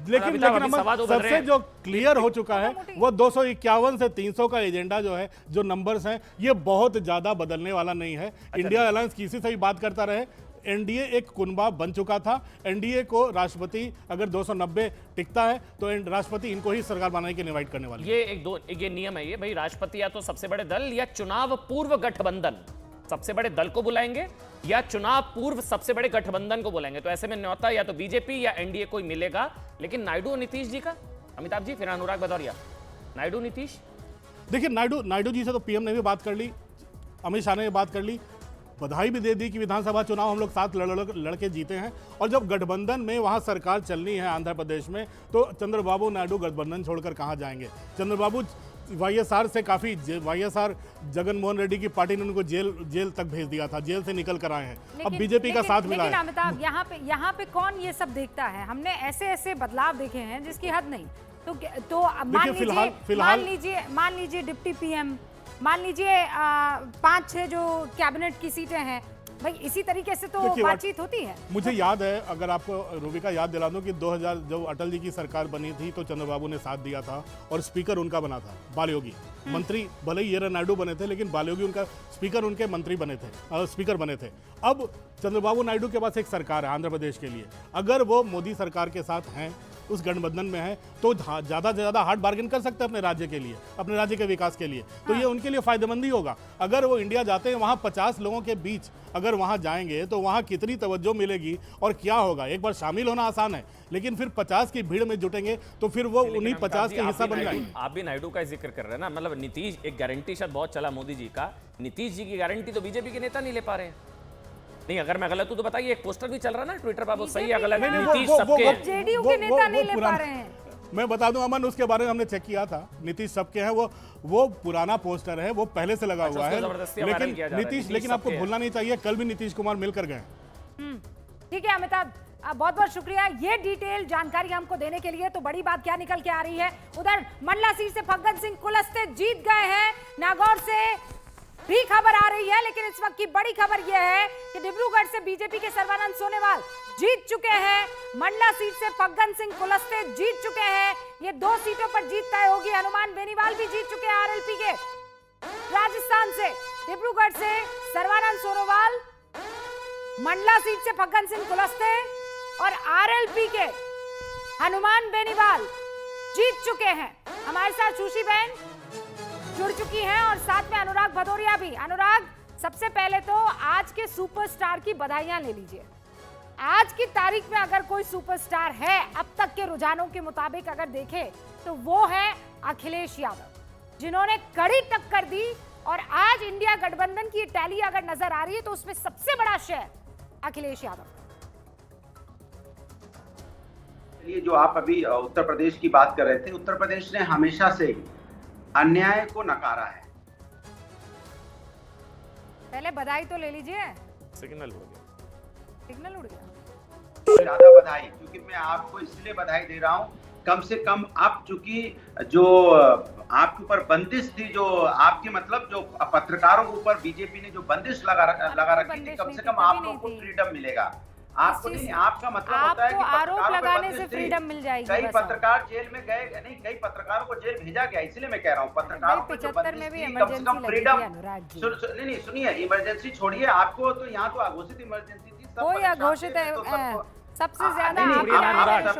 लेकिन सबसे जो क्लियर हो चुका है वो 251 से 300 का एजेंडा जो है, जो नंबर्स हैं, ये बहुत ज्यादा बदलने वाला नहीं है। इंडिया अलायंस किसी से भी बात करता रहे, एनडीए एक कुनबा बन चुका था। एनडीए को राष्ट्रपति अगर 290 टिकता है तो राष्ट्रपति इनको ही सरकार बनाने के इनवाइट करने वाले। ये नियम है, ये भाई राष्ट्रपति या तो सबसे बड़े दल या चुनाव पूर्व गठबंधन सबसे बड़े दल को बुलाएंगे या चुनाव पूर्व सबसे बड़े गठबंधन को बुलाएंगे। तो ऐसे में न्योता या तो बीजेपी या एनडीए कोई मिलेगा। लेकिन नायडू और नीतीश जी का, अमिताभ जी फिर अनुराग भदौरिया, नायडू नीतीश। देखिए नायडू जी से तो पीएम ने भी बात कर ली, अमित शाह ने भी बात कर ली, बधाई भी दे दी कि विधानसभा चुनाव हम लोग साथ लड़के जीते हैं। और जब गठबंधन में वहां सरकार चलनी है आंध्र प्रदेश में, तो चंद्रबाबू नायडू गठबंधन छोड़कर कहां जाएंगे। चंद्रबाबू वाईएसआर से काफी, वाईएसआर जगन मोहन रेड्डी की पार्टी ने उनको जेल तक भेज दिया था, जेल से निकल कर आए हैं। अब बीजेपी का साथ मिला है। अमिताभ, यहाँ पे कौन ये सब देखता है? हमने ऐसे ऐसे बदलाव देखे हैं जिसकी हद नहीं। तो मान लीजिए डिप्टी पीएम, मान लीजिए 5-6 जो कैबिनेट की सीटें हैं, भाई इसी तरीके से तो बातचीत होती है। मुझे याद है, अगर आपको रूबिका याद दिला दूं कि 2000 जब अटल जी की सरकार बनी थी तो चंद्रबाबू ने साथ दिया था और स्पीकर उनका बना था बाल योगी। मंत्री भले ही नायडू बने थे, लेकिन बाल योगी उनका स्पीकर, उनके मंत्री बने थे, स्पीकर बने थे। अब चंद्रबाबू नायडू के पास एक सरकार है आंध्र प्रदेश के लिए, अगर वो मोदी सरकार के साथ हैं, उस गठबंधन में है, तो ज्यादा से ज्यादा हार्ड बार्गेन कर सकते हैं अपने राज्य के लिए, अपने राज्य के विकास के लिए। तो ये उनके लिए फायदेमंद ही होगा। अगर वो इंडिया जाते हैं, वहां 50 लोगों के बीच अगर वहां जाएंगे तो वहां कितनी तवज्जो मिलेगी और क्या होगा। एक बार शामिल होना आसान है, लेकिन फिर 50 की भीड़ में जुटेंगे तो फिर वो उन्हीं 50 के हिस्सा बन जाएंगे। आप भी नायडू का जिक्र कर रहे हैं ना, मतलब नीतीश, एक गारंटी शब्द बहुत चला मोदी जी का, नीतीश जी की गारंटी तो बीजेपी के नेता नहीं ले पा रहे हैं। नहीं, अगर मैं गलत हूं तो बताइए। एक पोस्टर भी चल रहा है ना ट्विटर पर, वो सही है गलत? नीतीश सबके, जेडीयू के नेता नहीं ले पा रहे हैं। मैं बता दूं अमन, उसके बारे में हमने चेक किया था, नीतीश सबके हैं, वो पुराना पोस्टर है, वो पहले से लगा हुआ है। लेकिन नीतीश, लेकिन आपको भूलना नहीं चाहिए, कल भी नीतीश कुमार मिलकर गए। ठीक है अमिताभ, बहुत बहुत शुक्रिया ये डिटेल जानकारी हमको देने के लिए। तो बड़ी बात क्या निकल के आ रही है, उधर मंडला सीट से फग्गन सिंह कुलस्ते जीत गए हैं। नागौर से भी खबर आ रही है, लेकिन इस वक्त की बड़ी खबर यह है कि डिब्रूगढ़ से बीजेपी के सर्बानंद सोनोवाल जीत चुके हैं। मंडला सीट से फग्गन सिंह कुलस्ते जीत चुके हैं। ये 2 सीटों पर जीत तय होगी। हनुमान बेनीवाल भी जीत चुके हैं आरएलपी के। राजस्थान से डिब्रूगढ़ से सर्बानंद सोनोवाल, मंडला सीट से फग्गन सिंह कुलस्ते और आरएलपी के हनुमान बेनीवाल जीत चुके हैं। हमारे साथ सुशी बहन जुड़ चुकी हैं और साथ में अनुराग भदौरिया भी। अनुराग, सबसे पहले तो आज के सुपरस्टार की बधाइयां ले लीजिए। आज की तारीख में अगर कोई सुपरस्टार है अब तक के रुझानों के मुताबिक अगर देखें तो वो है अखिलेश यादव, जिन्होंने कड़ी टक्कर दी। और आज इंडिया गठबंधन की टैली अगर नजर आ रही है तो उसमें सबसे बड़ा शेयर अखिलेश यादव। चलिए, जो आप अभी उत्तर प्रदेश की बात कर रहे थे, उत्तर प्रदेश ने हमेशा से ही अन्याय को नकारा है। पहले बधाई तो ले लीजिए। सिग्नल हो गया, सिग्नल उड़ गया। ज्यादा बधाई, क्योंकि मैं आपको इसलिए बधाई दे रहा हूं, कम से कम अब चूंकि जो आपके ऊपर बंदिश थी, जो आपके मतलब जो पत्रकारों के ऊपर बीजेपी ने जो बंदिश लगा रखी थी, कम से कम आप लोगों को फ्रीडम मिलेगा। आपको नहीं, आपका मतलब होता है कि आरोप लगाने से फ्रीडम मिल जाएगी। कई पत्रकार जेल में गए, नहीं कई पत्रकारों को जेल भेजा गया, इसलिए मैं कह रहा हूँ पत्रकारों को जो बंदिश थी, कम से कम फ्रीडम। नहीं सुनिए, इमरजेंसी छोड़िए, आपको तो यहाँ तो अघोषित इमरजेंसी थी, कोई अघोषित है। सबसे ज्यादा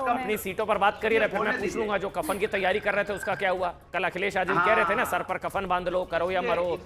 अपनी सीटों पर बात करिए, फिर मैं पूछ लूंगा जो कफन की तैयारी कर रहे थे उसका क्या हुआ। कल अखिलेश यादव कह रहे थे ना, सर पर कफन बांध लो, करो या मरो।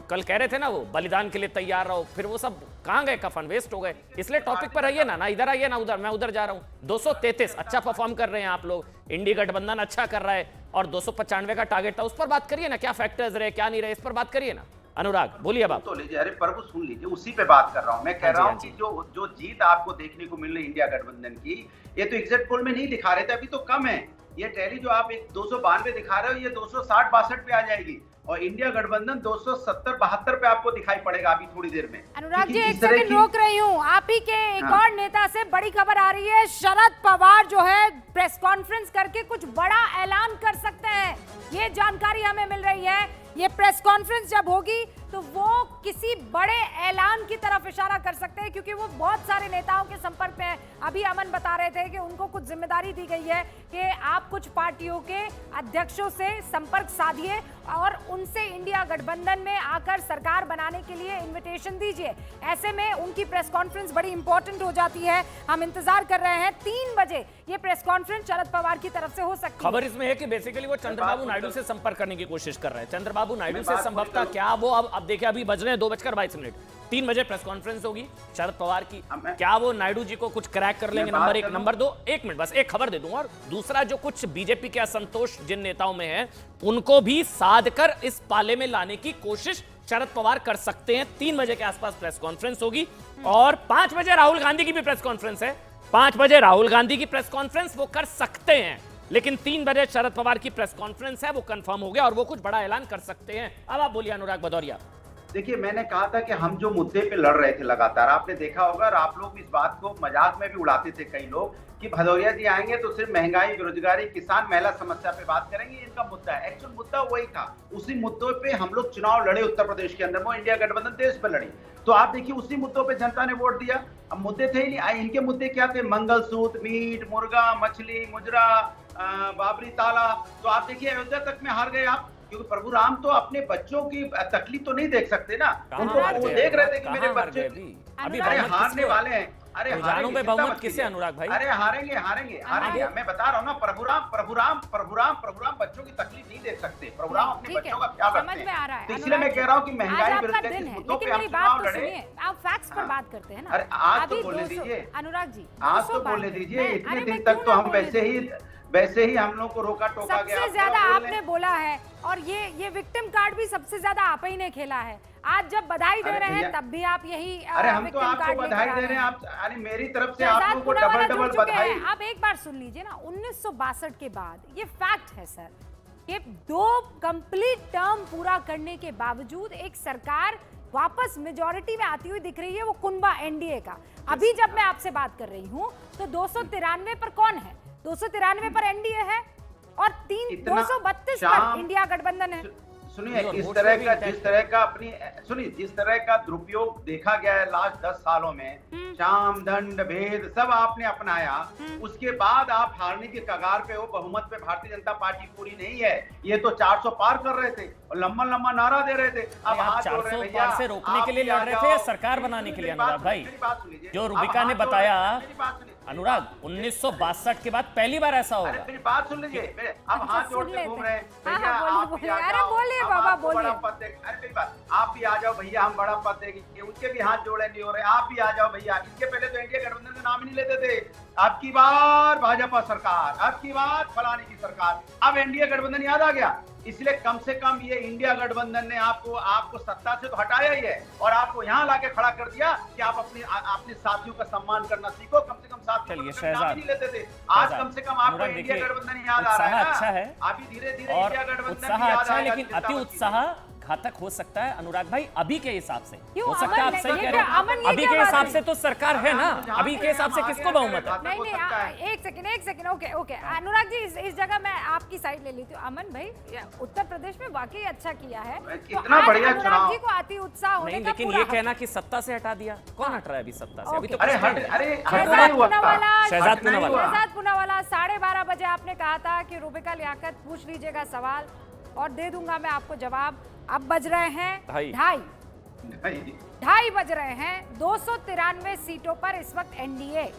कल कह रहे थे ना वो बलिदान के लिए तैयार रहो, फिर वो सब कहां गए? कफन वेस्ट हो गए। इसलिए टॉपिक पर रहिए ना इधर आइए ना उधर, मैं उधर जा रहा हूं। 233 अच्छा परफॉर्म कर रहे हैं आप लोग, इंडी गठबंधन अच्छा कर रहा है और 295 का टारगेट था, उस पर बात करिए ना, क्या फैक्टर्स रहे क्या नहीं रहे, इस पर बात करिए ना। अनुराग बोलिए बात। तो लीजिए, अरे प्रभु सुन लीजिए, उसी पे बात कर रहा हूं। मैं कह रहा हूं कि जो जीत आपको देखने को मिल रही इंडिया गठबंधन की, ये तो एग्जिट पोल में नहीं दिखा रहे थे, अभी तो कम है। ये टैली जो आप 292 दिखा रहे हो, ये 260-62 पे आ जाएगी और इंडिया गठबंधन 270-72 पे आपको दिखाई पड़ेगा अभी थोड़ी देर में। अनुराग जी, एक सेकंड रोक रही हूँ। आप ही के एक और नेता से बड़ी खबर आ रही है, शरद पवार जो है प्रेस कॉन्फ्रेंस करके कुछ बड़ा ऐलान कर सकते हैं, ये जानकारी हमें मिल रही है। ये प्रेस कॉन्फ्रेंस जब होगी तो वो किसी बड़े ऐलान की तरफ इशारा कर सकते हैं, क्योंकि वो बहुत सारे नेताओं के संपर्क में है। अभी अमन बता रहे थे कि उनको कुछ जिम्मेदारी दी गई है कि आप कुछ पार्टियों के अध्यक्षों से संपर्क साधिए और उनसे इंडिया गठबंधन में आकर सरकार बनाने के लिए इनविटेशन दीजिए। ऐसे में उनकी प्रेस कॉन्फ्रेंस बड़ी इंपॉर्टेंट हो जाती है। हम इंतजार कर रहे हैं 3 बजे ये प्रेस कॉन्फ्रेंस शरद पवार की तरफ से हो सकती है। खबर इसमें है कि बेसिकली वो चंद्रबाबू नायडू से संपर्क करने की कोशिश कर रहे हैं। चंद्रबाबू नायडू से संभवतः क्या वो अब देखिए अभी बज रहे हैं 2:22, 3 बजे प्रेस कॉन्फ्रेंस होगी शरद पवार की। क्या वो नायडू जी को कुछ क्रैक कर लेंगे? नंबर 1। नंबर 2, 1 मिनट बस एक खबर दे दूं, और दूसरा जो कुछ बीजेपी के असंतोष जिन नेताओं में है उनको भी साध कर इस पाले में लाने की कोशिश शरद पवार कर सकते हैं। 3 बजे के आसपास प्रेस कॉन्फ्रेंस होगी और 5 बजे राहुल गांधी की भी प्रेस कॉन्फ्रेंस है। 5 बजे राहुल गांधी की प्रेस कॉन्फ्रेंस वो कर सकते हैं, लेकिन 3 बजे शरद पवार की प्रेस कॉन्फ्रेंस है, वो कंफर्म हो गया और वो कुछ बड़ा ऐलान कर सकते हैं। अब आप बोलिए अनुराग भदौरिया। देखिए, मैंने कहा था कि हम जो मुद्दे पे लड़ रहे थे लगातार, आपने देखा होगा और आप लोग इस बात को मजाक में भी उड़ाते थे कई लोग कि भदौरिया जी आएंगे तो सिर्फ महंगाई, बेरोजगारी, किसान, महिला समस्या पे बात करेंगे, इनका मुद्दा है। एक्चुअल मुद्दा वही था। उसी मुद्दों पे हम लोग चुनाव लड़े उत्तर प्रदेश के अंदर, वो इंडिया गठबंधन देश पे लड़ी। तो आप देखिए उसी मुद्दों पे जनता ने वोट दिया। अब मुद्दे थे ही नहीं। इनके मुद्दे क्या थे? मंगलसूत्र, मीट, मुर्गा, मछली, मुजरा, बाबरी ताला। तो आप देखिए अयोध्या तक में हार गए आप, क्योंकि प्रभु राम तो अपने बच्चों की तकलीफ तो नहीं देख सकते ना। उनको वो देख रहे थे कि मेरे बच्चे अभी अरे हारने वाले हैं। अरे रुझानों में बहुमत किसे अनुराग भाई? अरे हारेंगे हारेंगे हारेंगे। मैं बता रहा हूँ ना, प्रभु राम बच्चों की तकलीफ नहीं देख सकते। प्रभु राम अपने बच्चों का ख्याल रखते हैं। तो इसलिए मैं कह रहा हूँ कि महंगाई, बेरोजगारी के मुद्दों पे हम चुनाव लड़े। आप फैक्ट्स पर बात करते हैं ना। अरे आज तो बोलने दीजिए अनुराग जी, आज तो बोलने दीजिए। इतने दिन तक तो हम वैसे ही हम लोग को रोका टोका गया। सबसे ज्यादा आपने बोला है और ये विक्टिम कार्ड भी सबसे ज्यादा आप ही ने खेला है। आज जब बधाई दे रहे हैं तब भी आप यही अरे हम तो आपको बधाई दे रहे हैं। आप अरे मेरी तरफ से आप लोगों को डबल बधाई। आप एक बार सुन लीजिए ना, 1962 के बाद ये फैक्ट है सर कि 2 कंप्लीट टर्म पूरा करने के बावजूद एक सरकार वापस मेजॉरिटी में आती हुई दिख रही है, वो कुनबा एनडीए का। अभी जब मैं आपसे बात कर रही हूँ तो 293 पर कौन है? 293 पर एनडीए है और 232 पर इंडिया गठबंधन है। सुनिए, जिस तरह का दुरुपयोग देखा गया है लास्ट 10 सालों में, शाम दंड भेद सब आपने अपनाया, उसके बाद आप हारने की कगार पे हो। बहुमत पे भारतीय जनता पार्टी पूरी नहीं है। ये तो 400 पार कर रहे थे और लंबा लंबा नारा दे रहे थे। अब आप 400 पार से रोकने के लिए लड़ रहे थे या सरकार बनाने के लिए? अनुराग भाई, जो रूबिका ने बताया अनुराग, 1962 के बाद पहली बार ऐसा होगा। मेरी बात सुन लीजिए। अब हाथ जोड़ के घूम रहे हैं भैया, आप भी आ अरे जाओ, बोलिए हम बाबा, आपको बोलिए। बड़ा पद देंगे। अरे मेरी बात, आप भी आ जाओ भैया, हम बड़ा पद देंगे। उनके भी हाथ जोड़े नहीं हो रहे। आप भी आ जाओ भैया। इसके पहले तो इंडिया गठबंधन का नाम ही नहीं लेते थे। अब की बार भाजपा सरकार, अब की बार फलाने की सरकार, अब एनडीए गठबंधन याद आ गया। इसलिए कम से कम ये इंडिया गठबंधन ने आपको सत्ता से तो हटाया ही है और आपको यहाँ लाके खड़ा कर दिया कि आप अपने साथियों का सम्मान करना सीखो। कम से कम साथियों को नाम नहीं लेते थे। आज कम से कम आपको इंडिया गठबंधन याद आ रहा है। अच्छा है, अभी धीरे धीरे और इंडिया गठबंधन उत्साह अच्छा है, लेकिन अति उत्साह घातक हो सकता है अनुराग भाई। अभी के हिसाब से हो सकता है, आप सही कह रहे हैं। अभी के हिसाब से तो सरकार है ना, अभी के हिसाब से किसको बहुमत है? नहीं, एक सेकंड। ओके अनुराग जी, इस जगह मैं आपकी साइड ले लेती हूँ। अमन भाई, उत्तर प्रदेश में वाकई अच्छा किया है, कितना बढ़िया चुनाव जी को अति उत्साह होने नहीं, का लेकिन ये कहना कि सत्ता से हटा दिया, कौन हट रहा है अभी सत्ता से? अभी तो शहजाद पूनावाला 12:30 बजे आपने कहा था कि रूबिका लियाकत पूछ लीजिएगा सवाल और दे दूंगा मैं आपको जवाब। अब बज रहे हैं 2:30 बज रहे हैं। 293 सीटों पर इस वक्त एनडीए।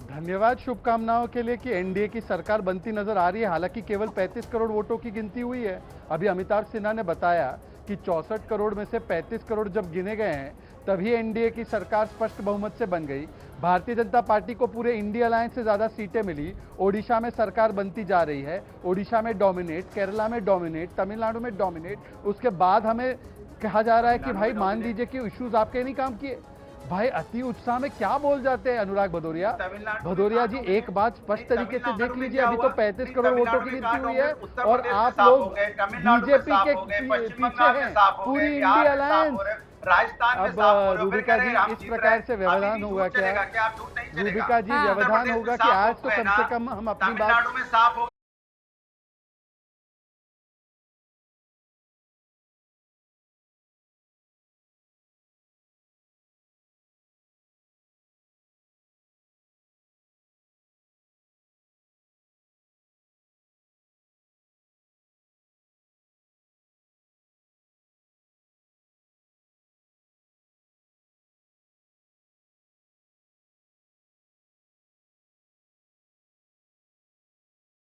धन्यवाद शुभकामनाओं के लिए कि एनडीए की सरकार बनती नजर आ रही है। हालांकि केवल 35 करोड़ वोटों की गिनती हुई है। अभी अमिताभ सिन्हा ने बताया कि 64 करोड़ में से 35 करोड़ जब गिने गए हैं तभी एनडीए की सरकार स्पष्ट बहुमत से बन गई। भारतीय जनता पार्टी को पूरे इंडिया अलायंस से ज्यादा सीटें मिली। ओडिशा में सरकार बनती जा रही है। ओडिशा में डोमिनेट, केरला में डोमिनेट, तमिलनाडु में डोमिनेट। उसके बाद हमें कहा जा रहा है कि भाई मान लीजिए कि इश्यूज आपके नहीं काम किए। भाई अति उत्साह में क्या बोल जाते हैं अनुराग भदौरिया जी। एक बात स्पष्ट तरीके से देख लीजिए, अभी तो 35 करोड़ वोटों की गिनती हुई है और आप लोग बीजेपी के पीछे हैं, पूरी इंडिया अलायंस। राजस्थान में अब रूबिका जी इस प्रकार से व्यवधान होगा क्या? रूबिका जी व्यवधान होगा कि आज तो कम से कम हम अपनी बात